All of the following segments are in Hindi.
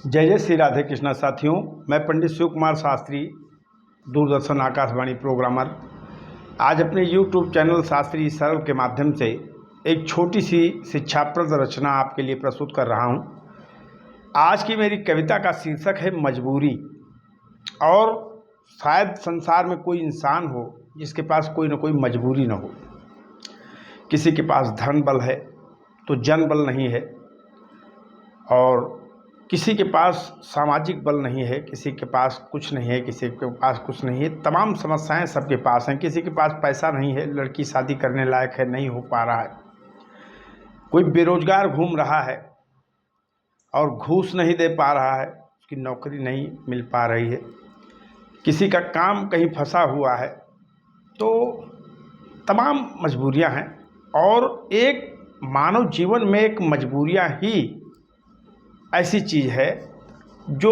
जय जय श्री राधे कृष्णा साथियों। मैं पंडित शिव कुमार शास्त्री, दूरदर्शन आकाशवाणी प्रोग्रामर, आज अपने YouTube चैनल शास्त्री सरल के माध्यम से एक छोटी सी शिक्षाप्रद रचना आपके लिए प्रस्तुत कर रहा हूं। आज की मेरी कविता का शीर्षक है मजबूरी। और शायद संसार में कोई इंसान हो जिसके पास कोई ना कोई मजबूरी ना हो। किसी के पास धन बल है तो जन बल नहीं है, और किसी के पास सामाजिक बल नहीं है, किसी के पास कुछ नहीं है, किसी के पास कुछ नहीं है। तमाम समस्याएं सबके पास हैं। किसी के पास पैसा नहीं है, लड़की शादी करने लायक है, नहीं हो पा रहा है। कोई बेरोजगार घूम रहा है और घूस नहीं दे पा रहा है, उसकी नौकरी नहीं मिल पा रही है। किसी का काम कहीं फंसा हुआ है। तो तमाम मजबूरियां हैं, और एक मानव जीवन में एक मजबूरियां ही ऐसी चीज़ है जो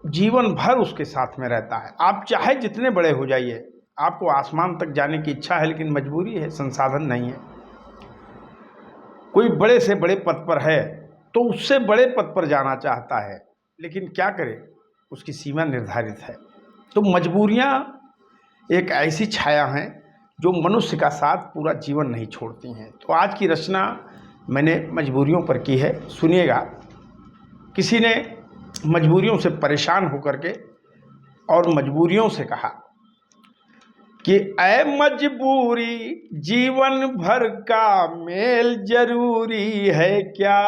जीवन भर उसके साथ में रहता है। आप चाहे जितने बड़े हो जाइए, आपको आसमान तक जाने की इच्छा है, लेकिन मजबूरी है, संसाधन नहीं है। कोई बड़े से बड़े पद पर है तो उससे बड़े पद पर जाना चाहता है, लेकिन क्या करे, उसकी सीमा निर्धारित है। तो मजबूरियां एक ऐसी छाया हैं जो मनुष्य का साथ पूरा जीवन नहीं छोड़ती हैं। तो आज की रचना मैंने मजबूरियों पर की है, सुनिएगा। किसी ने मजबूरियों से परेशान होकर के और मजबूरियों से कहा कि ऐ मजबूरी जीवन भर का मेल जरूरी है क्या।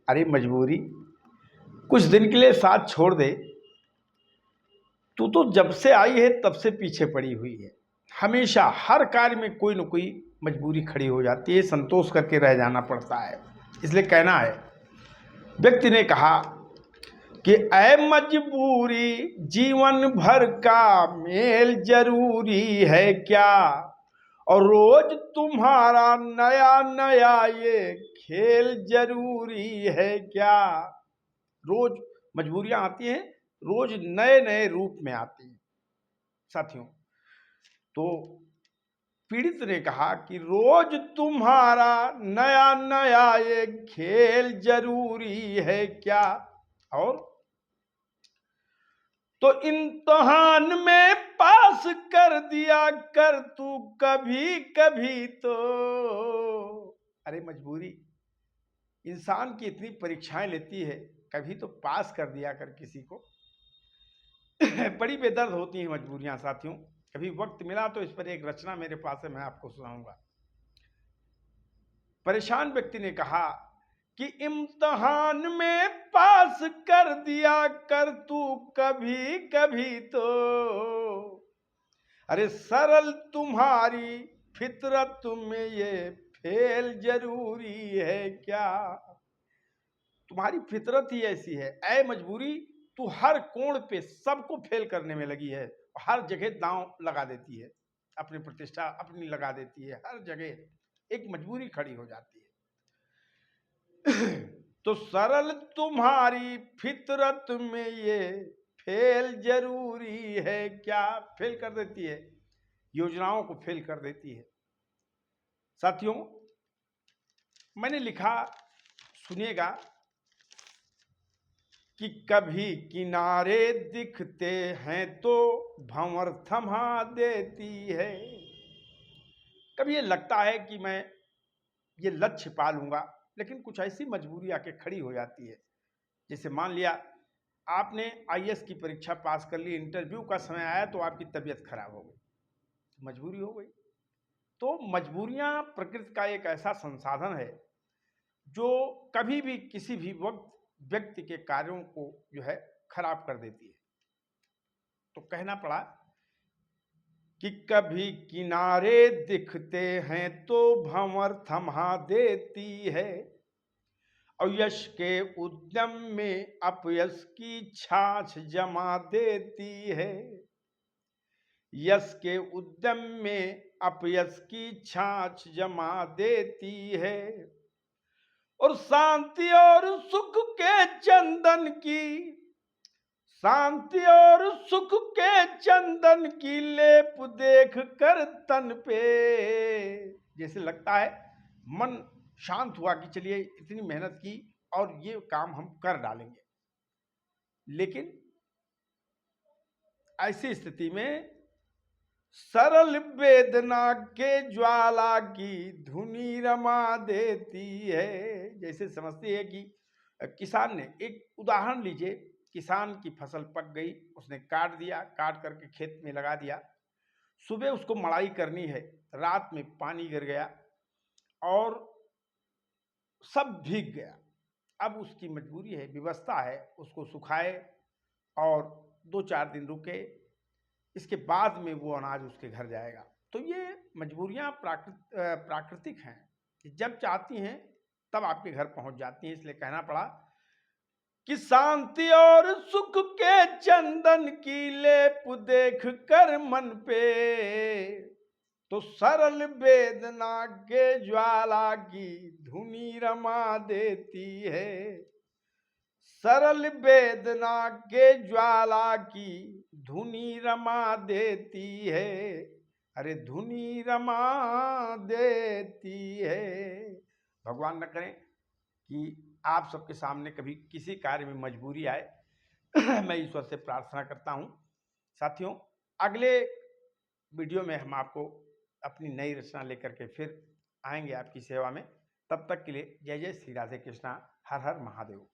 अरे मजबूरी, कुछ दिन के लिए साथ छोड़ दे। तू तो जब से आई है तब से पीछे पड़ी हुई है। हमेशा हर कार्य में कोई न कोई मजबूरी खड़ी हो जाती है, संतोष करके रह जाना पड़ता है। इसलिए कहना है, व्यक्ति ने कहा कि ऐ मजबूरी जीवन भर का मेल जरूरी है क्या, और रोज तुम्हारा नया नया ये खेल जरूरी है क्या। रोज मजबूरियां आती हैं, रोज नए नए रूप में आती हैं साथियों। तो पीड़ित ने कहा कि रोज तुम्हारा नया नया ये खेल जरूरी है क्या, और तो इम्तिहान में पास कर दिया कर तू कभी कभी तो। अरे मजबूरी इंसान की इतनी परीक्षाएं लेती है, कभी तो पास कर दिया कर किसी को। बड़ी बेदर्द होती हैं मजबूरियां साथियों। कभी वक्त मिला तो इस पर एक रचना मेरे पास है, मैं आपको सुनाऊंगा। परेशान व्यक्ति ने कहा कि इम्तिहान में पास कर दिया कर तू कभी कभी तो। अरे सरल तुम्हारी फितरत में ये फेल जरूरी है क्या। तुम्हारी फितरत ही ऐसी है ऐ मजबूरी, तू हर कोण पे सबको फेल करने में लगी है, हर जगह दांव लगा देती है, अपनी प्रतिष्ठा अपनी लगा देती है। हर जगह एक मजबूरी खड़ी हो जाती है। तो सरल तुम्हारी फितरत में ये फेल जरूरी है क्या। फेल कर देती है, योजनाओं को फेल कर देती है साथियों। मैंने लिखा, सुनिएगा, कि कभी किनारे दिखते हैं तो भंवर थमा देती है। कभी ये लगता है कि मैं ये लक्ष्य पा लूंगा, लेकिन कुछ ऐसी मजबूरी आके खड़ी हो जाती है। जैसे मान लिया आपने आईएएस की परीक्षा पास कर ली, इंटरव्यू का समय आया तो आपकी तबीयत खराब हो गई, मजबूरी हो गई। तो मजबूरियां प्रकृति का एक ऐसा संसाधन है जो कभी भी किसी भी वक्त व्यक्ति के कार्यों को जो है खराब कर देती है। तो कहना पड़ा कि कभी किनारे दिखते हैं तो भंवर थमा देती है, और यश के उद्यम में अपयश की छाछ जमा देती है। यश के उद्यम में अपयश की छाछ जमा देती है, और शांति और सुख के चंदन की, शांति और सुख के चंदन की लेप देख कर तन पे। जैसे लगता है मन शांत हुआ कि चलिए इतनी मेहनत की और ये काम हम कर डालेंगे, लेकिन ऐसी स्थिति में सरल वेदना के ज्वाला की धुनी रमा देती है। जैसे समझती है कि किसान ने, एक उदाहरण लीजिए, किसान की फसल पक गई, उसने काट दिया, काट करके खेत में लगा दिया, सुबह उसको मड़ाई करनी है, रात में पानी गिर गया और सब भीग गया। अब उसकी मजबूरी है, व्यवस्था है, उसको सुखाए और 2-4 दिन रुके, इसके बाद में वो अनाज उसके घर जाएगा। तो ये मजबूरियां प्राकृतिक हैं कि जब चाहती हैं तब आपके घर पहुंच जाती हैं। इसलिए कहना पड़ा कि शांति और सुख के चंदन की लेप देख कर मन पे, तो सरल वेदना के ज्वाला की धुनी रमा देती है। सरल वेदना के ज्वाला की धुनी रमा देती है, अरे धुनी रमा देती है। भगवान न करें कि आप सबके सामने कभी किसी कार्य में मजबूरी आए। मैं ईश्वर से प्रार्थना करता हूँ। साथियों, अगले वीडियो में हम आपको अपनी नई रचना लेकर के फिर आएंगे आपकी सेवा में। तब तक के लिए जय जय श्री राधे कृष्णा, हर हर महादेव।